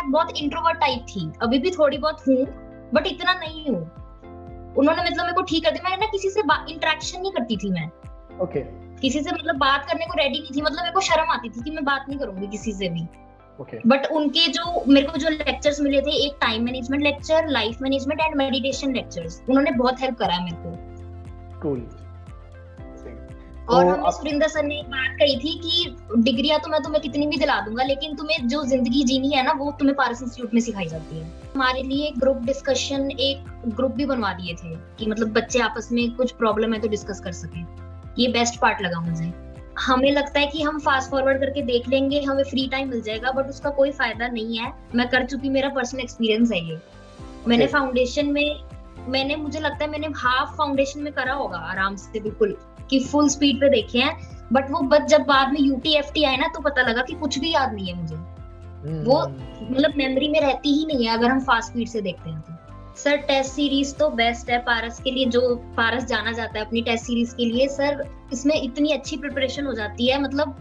मैं बहुत introvert type थी, अभी भी थोड़ी बहुत हूँ, बट इतना नहीं हूँ। उन्होंने मतलब मेरे को ठीक कर दिया। मैं ना किसी से इंटरेक्शन नहीं करती थी मैं। ओके किसी से मतलब बात करने को रेडी नहीं थी, मतलब मेरे को शर्म आती थी कि मैं बात नहीं करूंगी किसी से भी। ओके बट उनके जो मेरे को जो लेक्चर्स मिले थे, एक time management lecture, life management and meditation lectures, उन्होंने बहुत हेल्प करा है मेरे को। कूल। और तो हमें सुरिंदर सर ने एक बात कही थी कि डिग्रियां तो मैं तुम्हें कितनी भी दिला दूंगा, लेकिन तुम्हें जो जिंदगी जीनी है ना, वो तुम्हें पारस इंस्टीट्यूट में सिखाई जाती है। हमारे लिए ग्रुप डिस्कशन, एक ग्रुप भी बनवा दिए थे कि मतलब बच्चे आपस में कुछ प्रॉब्लम है तो डिस्कस कर सके। ये बेस्ट पार्ट लगा मुझे। हमें लगता है कि हम फास्ट फॉरवर्ड करके देख लेंगे, हमें फ्री टाइम मिल जाएगा, बट उसका कोई फायदा नहीं है। मैं कर चुकी, मेरा पर्सनल एक्सपीरियंस है ये। मैंने फाउंडेशन में, मुझे लगता है मैंने हाफ फाउंडेशन में करा होगा आराम से, बिल्कुल कि फुल स्पीड पे देखे हैं। बट वो जब बाद में यूटीएफटी आए ना, तो पता लगा कि कुछ भी याद नहीं है मुझे। वो मतलब मेमोरी में रहती ही नहीं है अगर हम फास्ट स्पीड से देखते हैं तो। सर टेस्ट सीरीज तो बेस्ट है पारस के लिए, जो पारस जाना जाता है अपनी टेस्ट सीरीज के लिए। सर इसमें इतनी अच्छी प्रिपरेशन हो जाती है, मतलब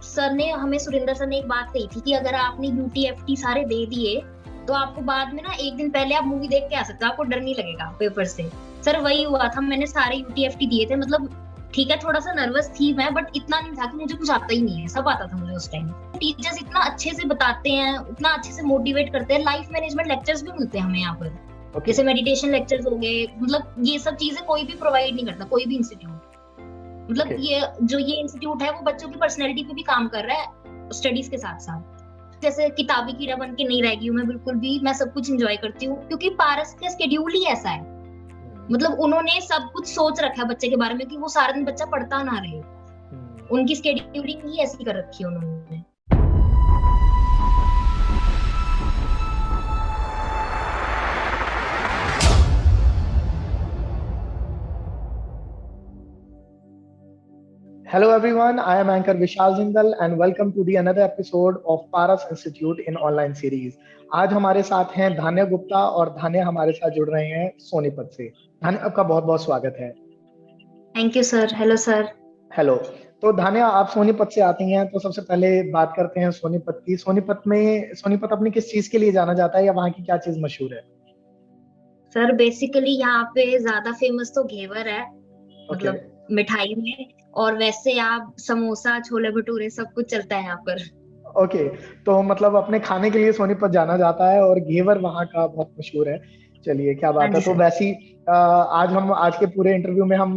सर ने हमें, सुरिंदर सर ने एक बात कही थी कि अगर आपने यूटीएफटी सारे दे दिए तो आपको बाद में ना एक दिन पहले आप मूवी देख के आ सकते हो, आपको डर नहीं लगेगा पेपर से। सर वही हुआ था, मैंने सारे यूटीएफटी दिए थे। मतलब ठीक है थोड़ा सा नर्वस थी मैं, बट इतना नहीं था कि मुझे कुछ आता ही नहीं है, सब आता था मुझे उस टाइम। टीचर्स इतना अच्छे से बताते हैं, इतना अच्छे से मोटिवेट करते हैं। लाइफ मैनेजमेंट लेक्चर्स भी मिलते हैं हमें यहाँ पर, जैसे मेडिटेशन लेक्चर्स हो गए। मतलब ये सब चीजें कोई भी प्रोवाइड नहीं करता, कोई भी इंस्टीट्यूट। मतलब ये जो ये इंस्टीट्यूट है वो बच्चों की पर्सनैलिटी पे भी काम कर रहा है स्टडीज के साथ साथ। जैसे किताबी कीड़ा बन के नहीं रह गई हूँ मैं बिल्कुल भी, मैं सब कुछ एंजॉय करती हूँ, क्योंकि पारस का स्केड्यूल ही ऐसा है। मतलब उन्होंने सब कुछ सोच रखा है बच्चे के बारे में कि वो सारा दिन बच्चा पढ़ता ना रहे। उनकी स्केड्यूलिंग ही ऐसी कर रखी है उन्होंने। Hello everyone, I am anchor Vishal Jindal and welcome to the another episode of Paras Institute in online series. आज हमारे साथ हैं धान्या गुप्ता और धान्या हमारे साथ जुड़ रहे हैं सोनीपत से। धान्या आपका बहुत बहुत स्वागत है। Thank you sir. Hello sir. Hello. तो धान्या आप सोनीपत से आती हैं, तो सबसे पहले बात करते हैं सोनीपत की। सोनीपत अपनी किस चीज के लिए जाना जाता है या वहाँ की क्या चीज मशहूर है? सर बेसिकली यहाँ पे ज्यादा फेमस तो घेवर है, मतलब मिठाई में। और वैसे आप समोसा, छोले भटूरे सब कुछ चलता है यहाँ पर। ओके, तो मतलब अपने खाने के लिए सोनीपत जाना जाता है और घेवर वहाँ का बहुत मशहूर है। चलिए क्या बात है। तो वैसी आज के पूरे इंटरव्यू में हम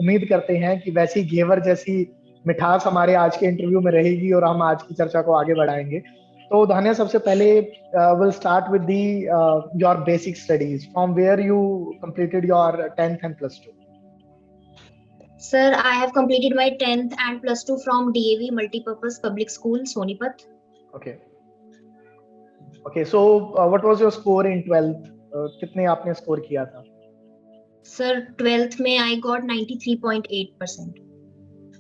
उम्मीद करते हैं कि वैसी घेवर जैसी मिठास हमारे आज के इंटरव्यू में रहेगी और हम आज की चर्चा को आगे बढ़ाएंगे। तो धान्या सबसे पहले will start with the your basic studies, from where you completed your 10th and +2. Sir, I have completed my 10th and +2 from DAV Multipurpose Public School, Sonipat. Okay. Okay, so what was your score in 12th? कितने आपने score किया था? Sir, 12th में I got 93.8%.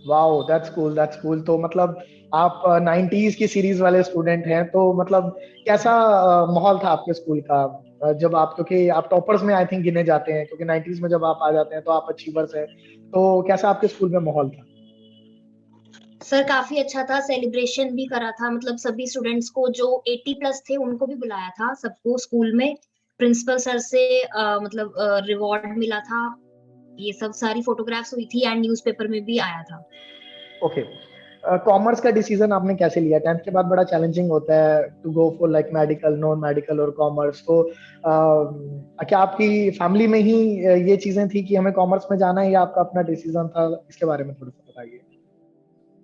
Wow, that's cool, that's cool. तो मतलब आप 90s की series वाले स्टूडेंट हैं, तो मतलब कैसा माहौल था आपके स्कूल का जब आप, क्योंकि आप टॉपर्स में आई थिंक गिने जाते हैं, क्योंकि 90s में जब आप आ जाते हैं तो आप अचीवर्स हैं, तो कैसा आपके स्कूल में माहौल था? सर काफी अच्छा था, सेलिब्रेशन भी करा था। मतलब सभी स्टूडेंट्स को जो 80+ थे उनको भी बुलाया था सबको स्कूल में। प्रिंसिपल सर से मतलब रिवॉर्ड मिला था। ये सब सारी फोटोग्राफ्स हुई थी एंड न्यूज़पेपर में भी आया था। ओके, कॉमर्स का डिसीजन आपने कैसे लिया? 10th के बाद बड़ा चैलेंजिंग होता है to go for like medical, non medical और कॉमर्स। तो क्या आपकी फैमिली में ही ये चीजें थी कि हमें कॉमर्स में जाना है, या आपका अपना डिसीजन था? इसके बारे में थोड़ा सा बताइए।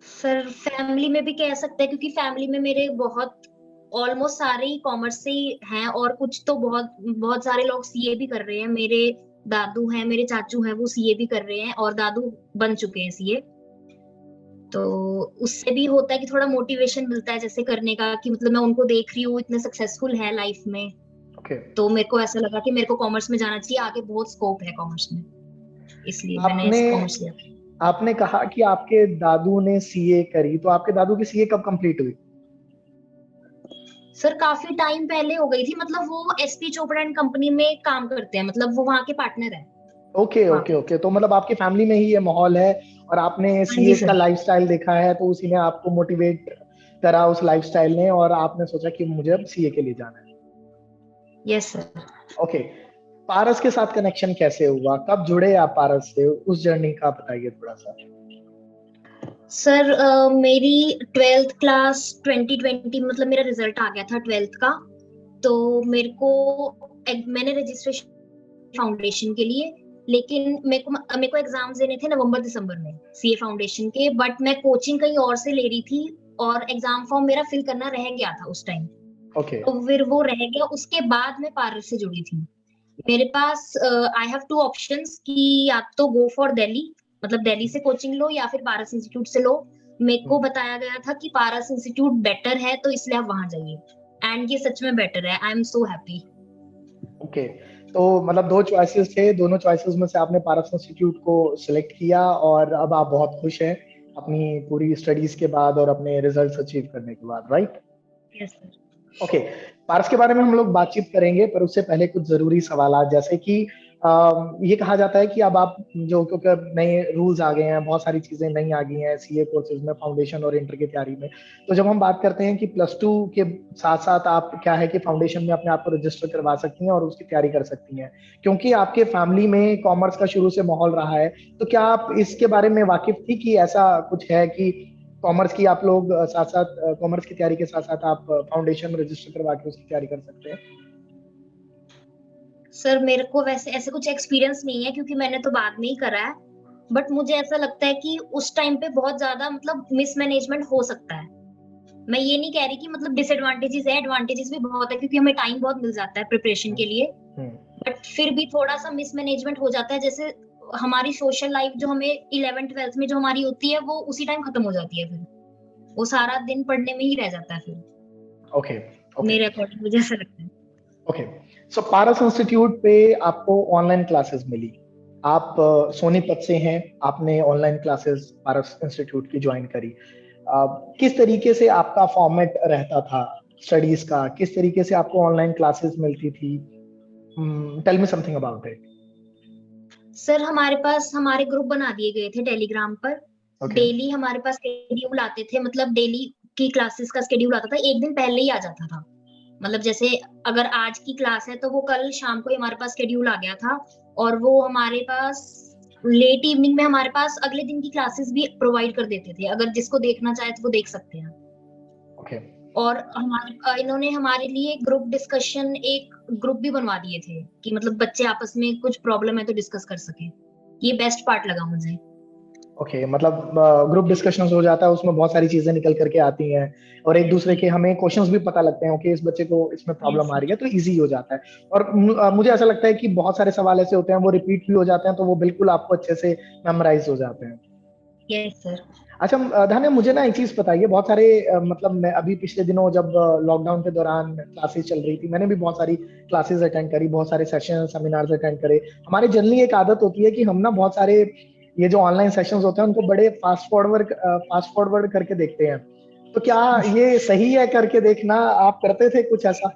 सर फैमिली में भी कह सकते हैं, क्योंकि फैमिली में मेरे बहुत ऑलमोस्ट सारे ही कॉमर्स से ही हैं, और कुछ तो बहुत बहुत सारे लोग सीए भी कर रहे हैं। मेरे दादू हैं, मेरे चाचू हैं, वो सीए भी कर रहे हैं, और दादू बन चुके हैं सीए। तो उससे भी होता है कि थोड़ा मोटिवेशन मिलता है जैसे करने का, कि मतलब मैं उनको देख रही हूँ इतने सक्सेसफुल है लाइफ में। तो मेरे को ऐसा लगा कि मेरे को कॉमर्स में जाना चाहिए, आगे बहुत स्कोप है कॉमर्स में, इसलिए मैंने कॉमर्स लिया। आपने कहा कि आपके दादू ने सीए करी, तो आपके दादू की सीए कब कंप्लीट हुई? सर काफी टाइम पहले हो गई थी। मतलब वो एसपी चोपड़ा एंड कंपनी में काम करते हैं, मतलब वो वहाँ के पार्टनर है। ओके ओके ओके, तो मतलब आपकी फैमिली में ही ये माहौल है और आपने सीए का लाइफस्टाइल देखा है, तो उसी ने आपको मोटिवेट करा उस लाइफस्टाइल ने और आपने सोचा कि मुझे अब सीए के लिए जाना है? Yes sir. ओके, पारस के साथ कनेक्शन कैसे हुआ, कब जुड़े आप पारस से, उस जर्नी का बताइए थोड़ा सा। सर मेरी 12th क्लास 2020 मतलब मेरा रिजल्ट आ गया था 12th का। तो मेरे को मैंने रजिस्ट्रेशन फाउंडेशन के लिए, लेकिन मेरे को एग्जाम्स देने थे नवंबर दिसंबर में सीए फाउंडेशन के, बट मैं कोचिंग कहीं और से ले रही थी और एग्जाम फॉर्म मेरा फिल करना रह गया था उस टाइम। ओके तो फिर वो रह गया, उसके बाद मैं पारस से जुड़ी थी। मेरे पास आई हैव टू ऑप्शंस कि या तो गो फॉर दिल्ली, मतलब दिल्ली से कोचिंग लो या फिर पारस इंस्टीट्यूट से लो। मेरे को बताया गया था कि पारस इंस्टीट्यूट बेटर है, तो इसलिए आप वहां जाइए, एंड ये सच में बेटर है। I am so happy. Okay, तो मतलब दो चॉइसेस थे, दोनों चॉइसेस में से आपने पारस इंस्टीट्यूट को सिलेक्ट किया और अब आप बहुत खुश हैं अपनी पूरी स्टडीज के बाद और अपने रिजल्ट्स अचीव करने के बाद, राइट? Yes sir. ओके, पारस के बारे में हम लोग बातचीत करेंगे, पर उससे पहले कुछ जरूरी सवाल, जैसे कि ये कहा जाता है कि अब आप जो, क्योंकि नए रूल्स आ गए हैं, बहुत सारी चीजें नई आ गई हैं सीए कोर्सेज में, फाउंडेशन और इंटर की तैयारी में। तो जब हम बात करते हैं कि +2 के साथ साथ आप क्या है कि फाउंडेशन में अपने आप को रजिस्टर करवा सकती हैं और उसकी तैयारी कर सकती हैं, क्योंकि आपके फैमिली में कॉमर्स का शुरू से माहौल रहा है। तो क्या आप इसके बारे में वाकिफ थी कि ऐसा कुछ है कि कॉमर्स की आप लोग साथ साथ कॉमर्स की तैयारी के साथ साथ आप फाउंडेशन में रजिस्टर करवा के उसकी तैयारी कर सकते हैं? सर मेरे को वैसे ऐसे कुछ एक्सपीरियंस नहीं है, क्योंकि मैंने तो बाद में ही करा है। बट मुझे ऐसा लगता है कि उस टाइम पे बहुत ज्यादा मतलब मिसमैनेजमेंट हो सकता है। मैं ये नहीं कह रही कि मतलब डिसएडवांटेजेस है, एडवांटेजेस भी बहुत है, क्योंकि हमें टाइम बहुत मिल जाता है प्रिपरेशन के लिए। बट फिर भी थोड़ा सा मिसमैनेजमेंट हो जाता है। जैसे हमारी सोशल लाइफ जो हमें 11th 12th में जो हमारी होती है, वो उसी टाइम खत्म हो जाती है। फिर वो सारा दिन पढ़ने में ही रह जाता है फिर। ओके ओके मेरे अकॉर्डिंग मुझे ऐसा लगता है। ओके, सो पारस इंस्टीट्यूट पे आपको ऑनलाइन क्लासेस मिली, आप सोनीपत से हैं, आपने ऑनलाइन क्लासेस पारस इंस्टीट्यूट की ज्वाइन करी। किस तरीके से आपका फॉर्मेट रहता था स्टडीज का, किस तरीके से आपको ऑनलाइन क्लासेस मिलती थी? Tell me something about it. Sir हमारे पास हमारे ग्रुप बना दिए गए थे टेलीग्राम पर। ओके डेली हमारे पास शेड्यूल आते थे, मतलब डेली की क्लासेस का शेड्यूल आता था, एक दिन पहले ही आ जाता था। मतलब जैसे अगर आज की क्लास है तो वो कल शाम को ही हमारे पास शेड्यूल आ गया था। और वो हमारे पास लेट इवनिंग में हमारे पास अगले दिन की क्लासेस भी प्रोवाइड कर देते थे, अगर जिसको देखना चाहे तो वो देख सकते हैं। ओके और इन्होंने हमारे लिए ग्रुप डिस्कशन एक ग्रुप भी बनवा दिए थे कि मतलब बच्चे आपस में कुछ प्रॉब्लम है तो डिस्कस कर सके। ये बेस्ट पार्ट लगा मुझे। ओके, मतलब ग्रुप डिस्कशंस हो जाता है, उसमें बहुत सारी चीजें निकल करके आती हैं और एक दूसरे के हमें क्वेश्चंस भी पता लगते हैं, ओके इस बच्चे को इसमें यस प्रॉब्लम आ सर। रही है, तो इजी हो जाता है। और मुझे ऐसा लगता है कि बहुत सारे सवाल ऐसे होते हैं वो रिपीट भी हो जाते हैं, तो वो बिल्कुल आपको अच्छे से मेमोराइज हो जाते हैं। Yes sir. अच्छा, धन्य, मुझे ना एक चीज बताइए, बहुत सारे मतलब मैं अभी पिछले दिनों जब लॉकडाउन के दौरान क्लासेस चल रही थी, मैंने भी बहुत सारी क्लासेस अटेंड करी, बहुत सारे सेशन सेमिनार्स अटेंड करे। हमारी जनरली एक आदत होती है कि हम ना बहुत सारे ये जो ऑनलाइन सेशंस होते हैं उनको बड़े फास्ट फॉरवर्ड करके देखते हैं। तो क्या ये सही है करके देखना? आप करते थे कुछ ऐसा?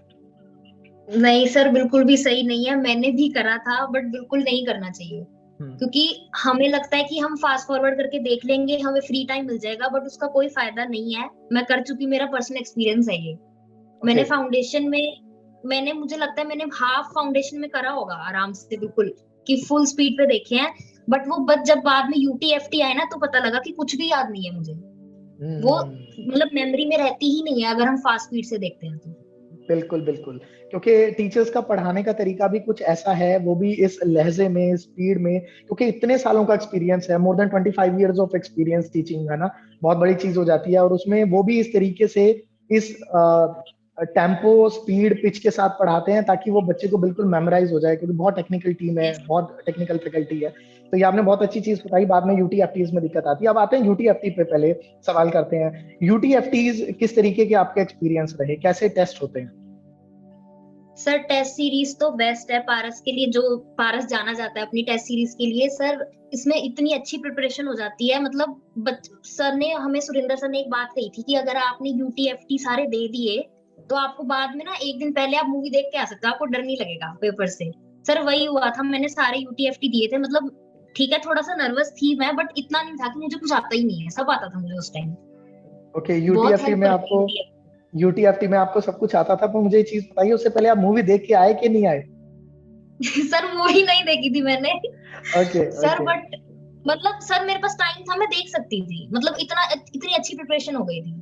नहीं सर, बिल्कुल भी सही नहीं है। मैंने भी करा था, बट बिल्कुल नहीं करना चाहिए। हम्म, क्योंकि हमें लगता है कि हम फास्ट फॉरवर्ड करके देख लेंगे, हमें फ्री टाइम मिल जाएगा, बट उसका कोई फायदा नहीं है। मैं कर चुकी, मेरा पर्सनल एक्सपीरियंस है ये। ओके मैंने फाउंडेशन में मुझे लगता है मैंने हाफ फाउंडेशन में करा होगा आराम से, बिल्कुल कि फुल स्पीड पे देखे हैं। बट वो बस जब बाद में यूटीएफटी आए ना, तो पता लगा कि कुछ भी याद नहीं है मुझे। वो मतलब मेमोरी में रहती ही नहीं है अगर हम फास्ट स्पीड से देखते हैं तो। बिल्कुल बिल्कुल, क्योंकि टीचर्स का पढ़ाने का तरीका भी कुछ ऐसा है, वो भी इस लहजे में, स्पीड में, क्योंकि इतने सालों का एक्सपीरियंस है, more than 25 years of experience teaching, है ना, बहुत बड़ी चीज हो जाती है। और उसमें वो भी इस तरीके से इस टेम्पो, स्पीड, पिच के साथ पढ़ाते हैं ताकि वो बच्चे को बिल्कुल मेमोराइज हो जाए, क्योंकि बहुत टेक्निकल टीम है, Yes. बहुत टेक्निकल फैकल्टी है। तो ये आपने बहुत अच्छी चीज बताई। बाद में यूटीएफटीज में दिक्कत आती है। अब आते हैं यूटीएफटी पे, पहले सवाल करते हैं, यूटीएफटीज किस तरीके के आपके एक्सपीरियंस रहे, कैसे टेस्ट होते हैं? सर टेस्ट सीरीज तो बेस्ट है पारस के लिए, जो पारस जाना जाता है अपनी टेस्ट सीरीज के लिए। सर इसमें इतनी अच्छी प्रिपरेशन हो जाती है, मतलब सर ने हमें, सुरेंद्र सर ने एक बात कही थी कि अगर आपने यूटीएफटी सारे दे दिए तो आपको बाद में ना एक दिन पहले आप मूवी देख के आ सकते हो, आपको डर नहीं लगेगा पेपर से। सर वही हुआ था, मैंने सारे यूटीएफटी दिए थे। मतलब ठीक है थोड़ा सा नर्वस थी मैं, बट इतना नहीं था कि मुझे कुछ आता ही नहीं है, सब आता था मुझे उस टाइम। ओके, बहुत यूटीएफटी हेल्प में करते आपको, हैं। यूटीएफटी में आपको सब कुछ आता था, पर मुझे ये चीज बताइए उससे पहले आप मूवी देख के आए कि नहीं आए? सर वो ही नहीं देखी थी मैंने। ओके सर ओके बट मतलब सर मेरे पास टाइम था, मैं देख सकती थी, मतलब इतनी अच्छी प्रिपरेशन हो गई थी।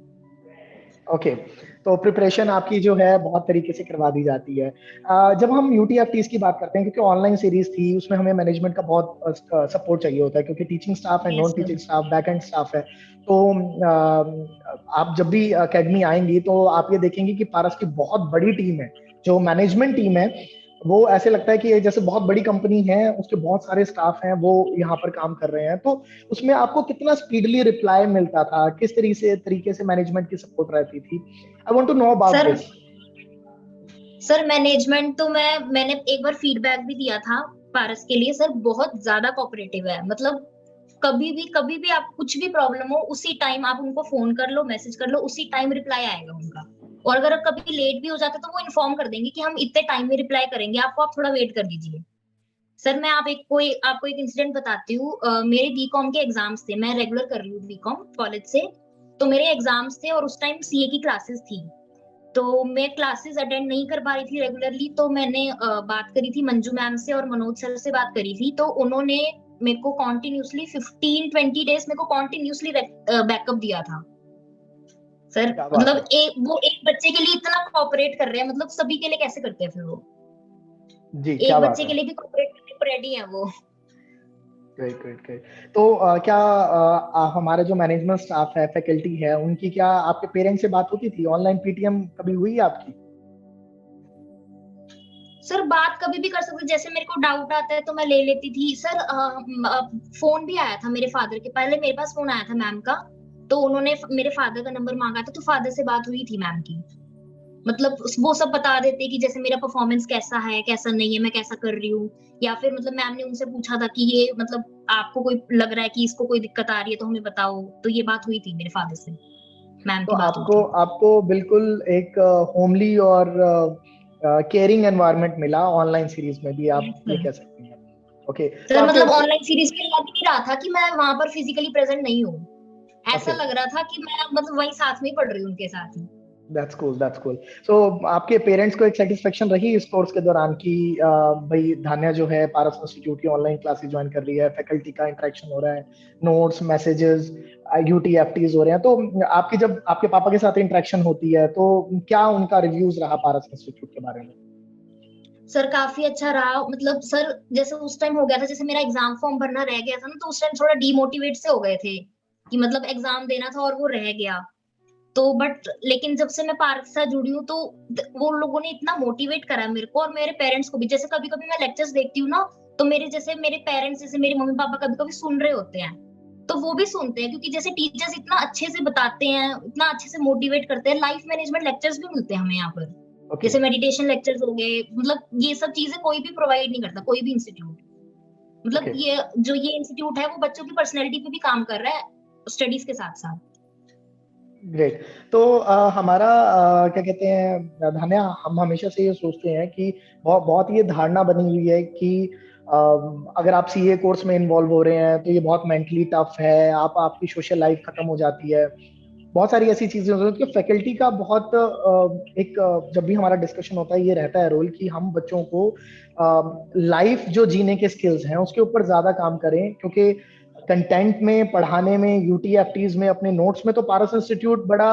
ओके। तो प्रिपरेशन आपकी जो है बहुत तरीके से करवा दी जाती है। जब हम यूटीएफटीज की बात करते हैं, क्योंकि ऑनलाइन सीरीज थी, उसमें हमें मैनेजमेंट का बहुत सपोर्ट चाहिए होता है, क्योंकि टीचिंग स्टाफ है, yes non sir. Teaching staff, back and staff है। तो आप जब भी अकेडमी आएंगी तो आप ये देखेंगे कि पारस की बहुत बड़ी टीम है, जो मैनेजमेंट टीम है वो ऐसे लगता है कि जैसे बहुत बड़ी कंपनी है, उसके बहुत सारे स्टाफ हैं वो यहाँ पर काम कर रहे हैं। तो उसमें आपको कितना स्पीडली रिप्लाई मिलता था, किस तरीके से मैनेजमेंट की सपोर्ट रहती थी? I want to know about sir this. Sir management तो मैंने एक बार फीडबैक भी दिया था पारस के लिए। सर बहुत ज्यादा कोऑपरेटिव है, मतलब कभी भी आप कुछ भी प्रॉब्लम हो उसी टाइम आप उनको फोन कर लो, मैसेज कर लो, उसी टाइम रिप्लाई आएगा उनका। और अगर कभी लेट भी हो जाता तो वो इन्फॉर्म कर देंगे कि हम इतने टाइम में रिप्लाई करेंगे आपको, आप थोड़ा वेट कर दीजिए। सर मैं आपको एक इंसिडेंट बताती हूँ। मेरे बीकॉम के एग्जाम्स थे, मैं रेगुलर कर रही हूँ बीकॉम कॉलेज से। तो मेरे एग्जाम्स थे और उस टाइम सीए की क्लासेस थी। तो मैं क्लासेस अटेंड नहीं कर पा रही थी रेगुलरली। तो मैंने बात करी थी मंजू मैम से और मनोज सर से बात करी थी। तो उन्होंने मेरे को कॉन्टिन्यूसली 15-20 डेज मेरे को कॉन्टिन्यूसली बैकअप दिया था। सर क्या बात है। मतलब एक बच्चे के लिए इतना कोऑपरेट कर रहे हैं, मतलब सभी के लिए कैसे करते हैं फिर वो। जी, क्या एक बात बच्चे है। के लिए भी कोऑपरेट करने को रेडी है वो। Great great great. तो क्या हमारे जो मैनेजमेंट स्टाफ है, फैकल्टी है, उनकी क्या आपके पेरेंट्स से बात होती थी? ऑनलाइन पीटीएम कभी हुई आपकी? सर बात कभी भी कर सकते, जैसे मेरे को डाउट आता है तो मैं ले लेती थी सर। फोन भी आया था मेरे फादर के, पहले मेरे पास फोन आया था मैम का। तो उन्होंने मेरे फादर का नंबर मांगा था, तो फादर से बात हुई थी मैम की। मतलब वो सब बता देते कि जैसे मेरा परफॉर्मेंस कैसा है कैसा नहीं है, मैं कैसा कर रही हूँ। या फिर मतलब मैम ने उनसे पूछा था कि ये मतलब आपको कोई लग रहा है कि इसको कोई दिक्कत आ रही है तो हमें बताओ। तो ये बात हुई थी मेरे फादर से, मैम तो की बात हुई आपको थी। आपको बिल्कुल एक होमली और केयरिंग एनवायरनमेंट मिला ऑनलाइन सीरीज में भी, आप ये कह सकते हैं। ओके, तो सर आपके। मतलब ऑनलाइन सीरीज में लग नहीं रहा था कि मैं वहां पर फिजिकली प्रेजेंट नहीं हूँ। ऐसा ओके, लग रहा था कि मैं मतलब वही साथ में ही पढ़ रही हूँ उनके साथ ही। That's cool that's cool. So आपके पेरेंट्स को एक सेटिस्फेक्शन रही इस कोर्स के दौरान कि भाई धान्या जो है पारस इंस्टीट्यूट की ऑनलाइन क्लासेस ज्वाइन कर रही है, फैकल्टी का इंटरेक्शन हो रहा है, नोट्स, मैसेजेस, यूटीएफटीज हो रहे हैं। तो आपकी जब आपके पापा के साथ इंटरेक्शन होती है तो क्या उनका रिव्यूज रहा पारस इंस्टीट्यूट के बारे में? सर काफी अच्छा रहा, मतलब सर जैसे उस टाइम हो गया था, जैसे मेरा एग्जाम फॉर्म भरना रह गया था ना, तो उस टाइम थोड़ा डीमोटिवेट से हो गए थे कि मतलब एग्जाम देना था और वो रह गया। तो बट लेकिन जब से मैं पार्क से जुड़ी हूँ तो वो लोगों ने इतना मोटिवेट करा है मेरे को और मेरे पेरेंट्स को भी। जैसे कभी कभी मैं लेक्चर्स देखती हूँ ना, तो मेरे पेरेंट्स जैसे मेरे मम्मी पापा कभी कभी सुन रहे होते हैं। तो वो भी सुनते हैं, क्योंकि जैसे टीचर्स इतना अच्छे से बताते हैं, इतना अच्छे से मोटिवेट करते हैं। लाइफ मैनेजमेंट लेक्चर्स भी मिलते हैं हमें यहाँ पर, ओके। जैसे मेडिटेशन लेक्चर्स हो गए। मतलब ये सब चीजें कोई भी प्रोवाइड नहीं करता, कोई भी इंस्टीट्यूट। मतलब ओके, ये इंस्टीट्यूट है वो बच्चों की पर्सनैलिटी पे भी काम कर रहा है स्टडीज के साथ साथ। ग्रेट। तो हमारा क्या कहते हैं धन्या, हम हमेशा से ये सोचते हैं कि बहुत बहुत ये धारणा बनी हुई है कि अगर आप सीए कोर्स में इन्वॉल्व हो रहे हैं तो ये बहुत मेंटली टफ है, आपकी सोशल लाइफ खत्म हो जाती है, बहुत सारी ऐसी चीजें होती हैं। फैकल्टी का बहुत जब भी हमारा डिस्कशन होता है ये रहता है रोल कि हम बच्चों को लाइफ जो जीने के स्किल्स हैं उसके ऊपर ज्यादा काम करें, क्योंकि कंटेंट में, पढ़ाने में, यूटीएफटीज में, अपने नोट्स में तो पारस इंस्टीट्यूट बड़ा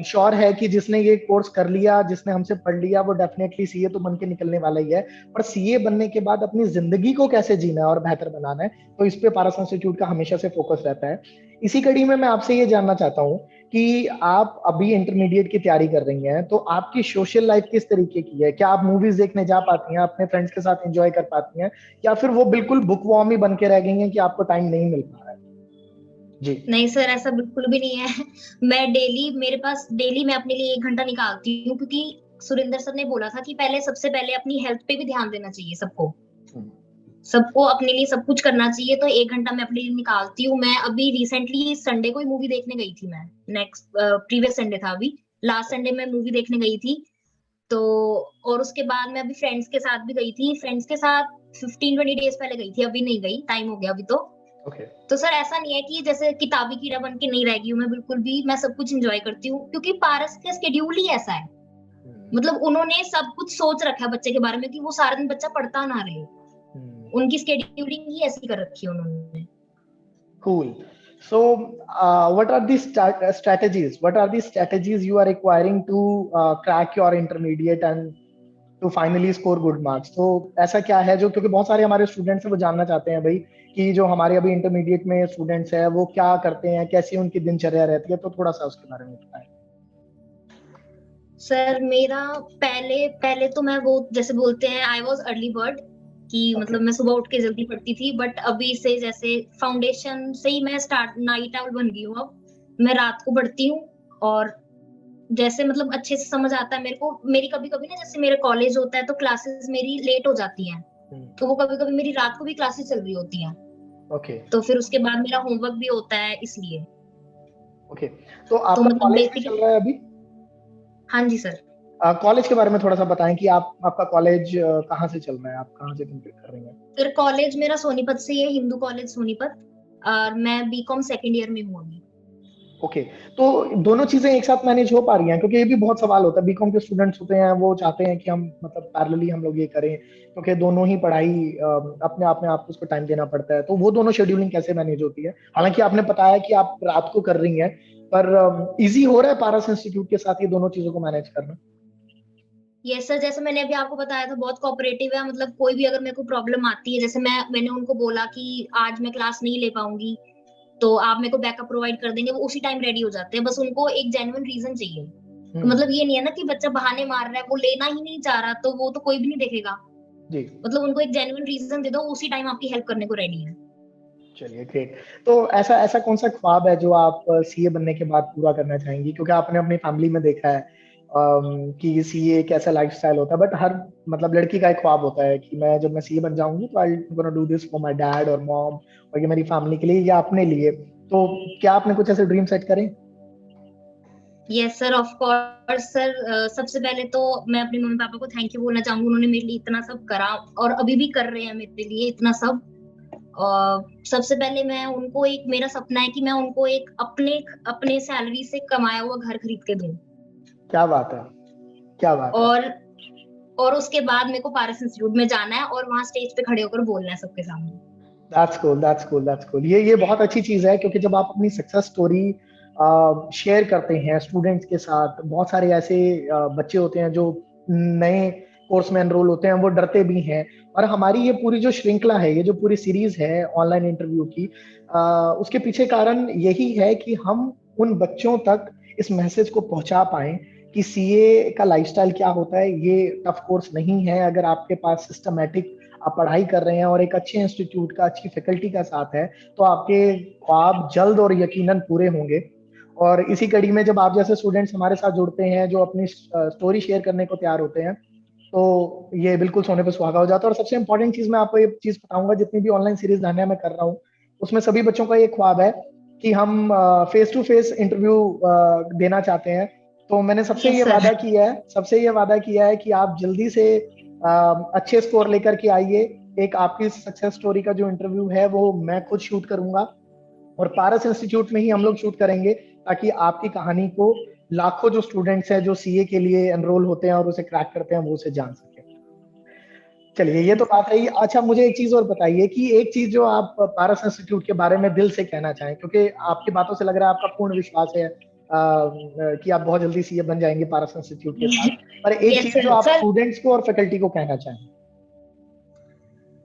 श्योर है कि जिसने ये कोर्स कर लिया, जिसने हमसे पढ़ लिया, वो डेफिनेटली सीए तो बन के निकलने वाला ही है। पर सीए बनने के बाद अपनी जिंदगी को कैसे जीना है और बेहतर बनाना है, तो इस पे पारस इंस्टीट्यूट का हमेशा से फोकस रहता है। इसी कड़ी में मैं आपसे ये जानना चाहता हूँ कि आप अभी इंटरमीडिएट की तैयारी कर रही हैं, तो आपकी सोशल लाइफ किस तरीके की है? क्या आप मूवीज देखने जा पाती हैं, अपने फ्रेंड्स के साथ एंजॉय कर पाती हैं, या फिर वो बिल्कुल बुक वॉर्म ही बन के रह गई हैं कि आपको टाइम नहीं मिल पा रहा है? जी। नहीं सर ऐसा बिल्कुल भी नहीं है। मेरे पास डेली मैं अपने लिए 1 घंटा निकालती हूँ, क्योंकि सुरेंद्र सर ने बोला था कि पहले सबसे पहले अपनी हेल्थ पे भी ध्यान देना चाहिए सबको। हम्म। सबको अपने लिए सब कुछ करना चाहिए, तो 1 घंटा मैं अपने लिए निकालती हूँ। मैं अभी रिसेंटली संडे को ही मूवी देखने गई थी। मैं नेक्स्ट प्रीवियस संडे था, अभी लास्ट संडे मैं मूवी देखने गई थी। तो और उसके बाद मैं अभी फ्रेंड्स के साथ भी गई थी, फ्रेंड्स के साथ 15-20 डेज पहले गई थी, अभी नहीं गई, टाइम हो गया अभी तो। ओके। तो सर ऐसा नहीं है कि जैसे किताबी कीड़ा बन के नहीं रह गई हूँ मैं, बिल्कुल भी मैं सब कुछ एंजॉय करती हूँ, क्योंकि पारस का शेड्यूल ही ऐसा है। मतलब उन्होंने सब कुछ सोच रखा है बच्चे के बारे में कि वो सारा दिन बच्चा पढ़ता ना रहे, उनकी शेड्यूलिंग ही ऐसी कर रखी है उन्होंने। Cool. So, what are the strategies? What are the strategies you are requiring to crack your intermediate and to finally score good marks? तो ऐसा क्या है जो, क्योंकि बहुत सारे हमारे स्टूडेंट्स हैं वो जानना चाहते हैं भाई कि जो हमारे अभी इंटरमीडिएट में स्टूडेंट्स हैं वो क्या करते हैं, कैसी उनकी दिनचर्या रहती है, तो थोड़ा सा उसके बारे में बताएं। सर मेरा पहले पहले तो मैं वो जैसे बोलते हैं आई वॉज अर्ली बर्ड कि मतलब मैं सुबह उठ के जल्दी पढ़ती थी, बट अभी से जैसे फाउंडेशन से ही मैं स्टार्ट नाइट आउल बन गई हूँ। अब मैं रात को पढ़ती हूँ और जैसे मतलब अच्छे से समझ आता है मेरे को। मेरी कभी कभी ना जैसे मेरा कॉलेज होता है तो क्लासेस मेरी लेट हो जाती हैं, तो वो कभी कभी मेरी रात को भी क्लासेस चल रही होती हैं। ओके। तो फिर उसके बाद मेरा होमवर्क भी होता है इसलिए। ओके। तो आपका मतलब कॉलेज भी बेसिकली चल रहा है अभी? हाँ जी सर। कॉलेज के बारे में थोड़ा सा बताएं कि आपका कॉलेज कहाँ से चल रहा है, आप कहाँ से कंप्लीट कर रही हैं? फिर कॉलेज मेरा सोनीपत से ही है, हिंदू कॉलेज सोनीपत, और मैं बीकॉम सेकंड ईयर में हूँ अभी। ओके। तो दोनों चीजें एक साथ मैनेज हो पा रही हैं? क्योंकि ये भी बहुत सवाल होता है, बीकॉम के स्टूडेंट्स होते हैं वो चाहते हैं कि हम मतलब पैरेलली हम लोग ये करें, क्योंकि दोनों ही पढ़ाई अपने आप में आपको उसको टाइम देना पड़ता है, तो वो दोनों शेड्यूलिंग कैसे मैनेज होती है? हालांकि आपने बताया कि आप रात को कर रही हैं, पर इजी हो रहा है पारस इंस्टीट्यूट के साथ ये दोनों चीजों को मैनेज करना? यस सर, जैसे मैंने अभी आपको बताया था बहुत कोऑपरेटिव है। मतलब कोई भी अगर मेरे को प्रॉब्लम आती है, जैसे मैंने उनको बोला कि आज मैं क्लास नहीं ले पाऊंगी तो आप मेरे को बैकअप प्रोवाइड कर देंगे, वो उसी टाइम रेडी हो जाते हैं। बस उनको एक जेन्युइन रीजन चाहिए। तो मतलब ये नहीं है ना कि बच्चा बहाने मार रहा है, वो लेना ही नहीं चाह रहा, तो वो तो कोई भी नहीं देखेगा जी। मतलब उनको एक जेन्युइन रीजन दे दो, उसी टाइम आपकी हेल्प करने को रेडी है। चलिए ग्रेट। तो ऐसा ऐसा कौन सा ख्वाब है जो आप सीए बनने के बाद पूरा करना चाहेंगी? क्योंकि आपने अपनी फैमिली में देखा है कि सीए एक ऐसा लाइफस्टाइल होता है, बट हर मतलब लड़की का एक ख्वाब होता है कि मैं जब मैं सीए बन जाऊंगी तो I gonna do this for my dad और मॉम, और ये मेरी फैमिली के लिए या अपने लिए। तो क्या आपने कुछ ऐसे ड्रीम सेट करें? Yes sir, of course sir. सबसे पहले तो मैं अपने मम्मी पापा को थैंक यू बोलना चाहूंगी, उन्होंने मेरे लिए इतना सब करा और अभी भी कर रहे हैं मेरे लिए इतना सब। सबसे पहले मैं उनको एक मेरा सपना है कि मैं उनको एक अपने अपने सैलरी से कमाया हुआ घर खरीद के दूं। क्या बात है, क्या बात है। और और उसके बाद मेरे को पारस इंस्टीट्यूट में जाना है और वहां स्टेज पे खड़े होकर बोलना है सबके सामने। That's cool, that's cool, that's cool. ये बहुत अच्छी चीज है, क्योंकि जब आप अपनी सक्सेस स्टोरी शेयर करते हैं स्टूडेंट्स के साथ, बहुत सारे ऐसे बच्चे होते हैं जो नए कोर्स में एनरोल होते हैं, वो डरते भी हैं। और हमारी ये पूरी जो श्रृंखला है, ये जो पूरी सीरीज है ऑनलाइन इंटरव्यू की, उसके पीछे कारण यही है कि हम उन बच्चों तक इस मैसेज को पहुंचा पाए कि सीए का लाइफस्टाइल क्या होता है। ये टफ कोर्स नहीं है। अगर आपके पास सिस्टमैटिक आप पढ़ाई कर रहे हैं और एक अच्छे इंस्टीट्यूट का, अच्छी फैकल्टी का साथ है, तो आपके ख्वाब जल्द और यकीनन पूरे होंगे। और इसी कड़ी में जब आप जैसे स्टूडेंट्स हमारे साथ जुड़ते हैं, जो अपनी स्टोरी शेयर करने को तैयार होते हैं, तो ये बिल्कुल सोने पे सुहागा हो जाता है। और सबसे इंपॉर्टेंट चीज मैं आपको ये चीज बताऊंगा, जितनी भी ऑनलाइन सीरीज धान्या मैं कर रहा हूँ, उसमें सभी बच्चों का ये ख्वाब है कि हम फेस टू फेस इंटरव्यू देना चाहते हैं। तो मैंने सबसे ये वादा किया है, कि आप जल्दी से अच्छे स्कोर लेकर के आइए। एक आपकी सक्सेस स्टोरी का जो इंटरव्यू है वो मैं खुद शूट करूंगा, और पारस इंस्टीट्यूट में ही हम लोग शूट करेंगे, ताकि आपकी कहानी को लाखों जो स्टूडेंट्स हैं जो सीए के लिए एनरोल होते हैं और उसे क्रैक करते हैं, वो उसे जान सके। चलिए, ये तो बात है। अच्छा, मुझे एक चीज और बताइए कि एक चीज जो आप पारस इंस्टीट्यूट के बारे में दिल से कहना चाहें, क्योंकि आपकी बातों से लग रहा है आपका पूर्ण विश्वास है कि आप बहुत जल्दी सीए बन जाएंगे पारस इंस्टीट्यूट के साथ। पर एक चीज जो आप स्टूडेंट्स को और फैकल्टी को कहना चाहें।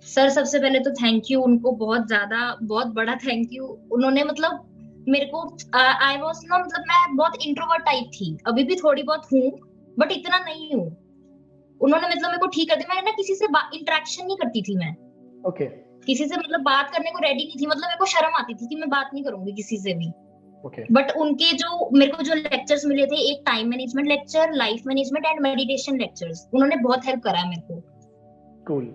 सर सबसे पहले तो थैंक यू उनको, बहुत ज्यादा बहुत बड़ा थैंक यू। उन्होंने मतलब मेरे को आई वाज ना मतलब मैं बहुत इंट्रोवर्ट टाइप थी, अभी भी थोड़ी बहुत हूँ बट इतना नहीं हूँ। उन्होंने मतलब मेरे को ठीक कर दिया। मैं ना किसी से इंटरेक्शन नहीं करती थी मैं। ओके। किसी से मतलब बात करने को रेडी नहीं थी। मतलब मेरे को शर्म आती थी कि मैं बात नहीं करूंगी किसी से भी। बट उनके जो मेरे को जो लेक्चर्स मिले थे, एक time management lecture, life management and meditation lectures, उन्होंने बहुत हेल्प करा है मेरे को। कूल।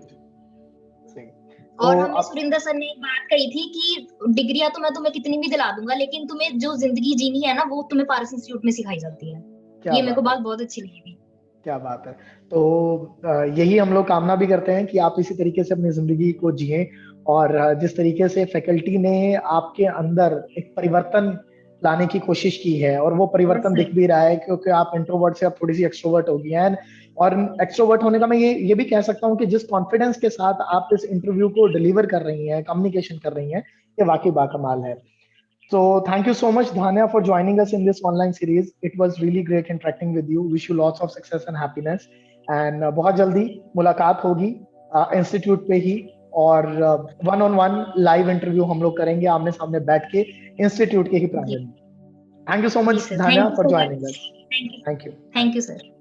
और हमें सुरिंदर सर ने एक बात कही थी कि डिग्रियां तो मैं तुम्हें कितनी भी दिला दूंगा, लेकिन तुम्हें जो जिंदगी जीनी है ना, वो तुम्हें पारस इंस्टीट्यूट में सिखाई जाती है। ये मेरे को बात बहुत अच्छी लगी थी। क्या बात है। तो यही हम लोग कामना भी करते हैं कि आप इसी तरीके से अपनी जिंदगी को जिएं, और जिस तरीके से फैकल्टी ने आपके अंदर एक परिवर्तन लाने की कोशिश की है, और वो परिवर्तन दिख भी रहा है, क्योंकि आप इंट्रोवर्ट से अब थोड़ी सी एक्सट्रोवर्ट हो गई हैं। और एक्सट्रोवर्ट होने का मैं ये भी कह सकता हूँ कि जिस कॉन्फिडेंस के साथ आप इस इंटरव्यू को डिलीवर कर रही हैं, कम्युनिकेशन कर रही हैं, ये वाकई बाकमाल है। So thank you so much, Dhanya, for joining us in this online series. It was really great interacting with you. Wish you lots of success and happiness. And बहुत जल्दी मुलाकात होगी इंस्टीट्यूट पे ही, और one on one live interview हम लोग करेंगे आमने सामने बैठ के इंस्टीट्यूट के ही प्रांगण में। थैंक यू सो मच, जी sir, Dhanya, thank you for so joining much. us. Thank you, Thank you. Thank you sir.